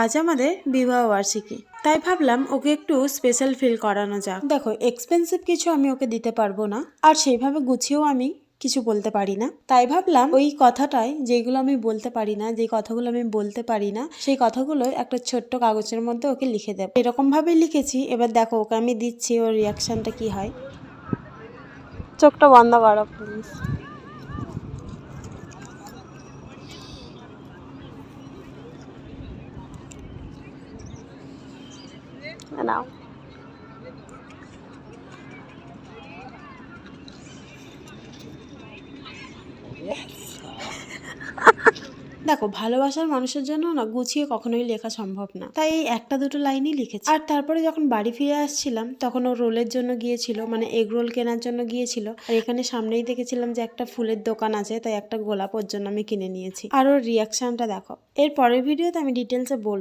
আজ আমাদের বিবাহ বার্ষিকী, তাই ভাবলাম ওকে একটু স্পেশাল ফিল করানো যাক। দেখো, এক্সপেন্সিভ কিছু আমি ওকে দিতে পারবো না, আর সেইভাবে গুছিয়েও আমি কিছু বলতে পারি না। তাই ভাবলাম ওই কথাটাই, যেগুলো আমি বলতে পারি না, যে কথাগুলো আমি বলতে পারি না, সেই কথাগুলো একটা ছোট্ট কাগজের মধ্যে ওকে লিখে দেব। এরকম ভাবে লিখেছি। এবার দেখো ওকে আমি দিচ্ছি, ওর রিয়াকশনটা কি হয়। চোখটা বন্ধ করো প্লিজ। নাও। দেখো, ভালোবাসার মানুষের জন্য না গুছিয়ে কখনোই লেখা সম্ভব না, তাই এই একটা দুটো লাইনই লিখেছি। আর তারপরে যখন বাড়ি ফিরে আসছিলাম, তখন ও রোলের জন্য গিয়েছিল, মানে এগ রোল কেনার জন্য গিয়েছিল। আর এখানে সামনেই দেখেছিলাম যে একটা ফুলের দোকান আছে, তাই একটা গোলাপ ওর জন্য আমি কিনে নিয়েছি। আর ওর রিয়াকশনটা দেখো। এর পরের ভিডিওতে আমি ডিটেলসে বলবো।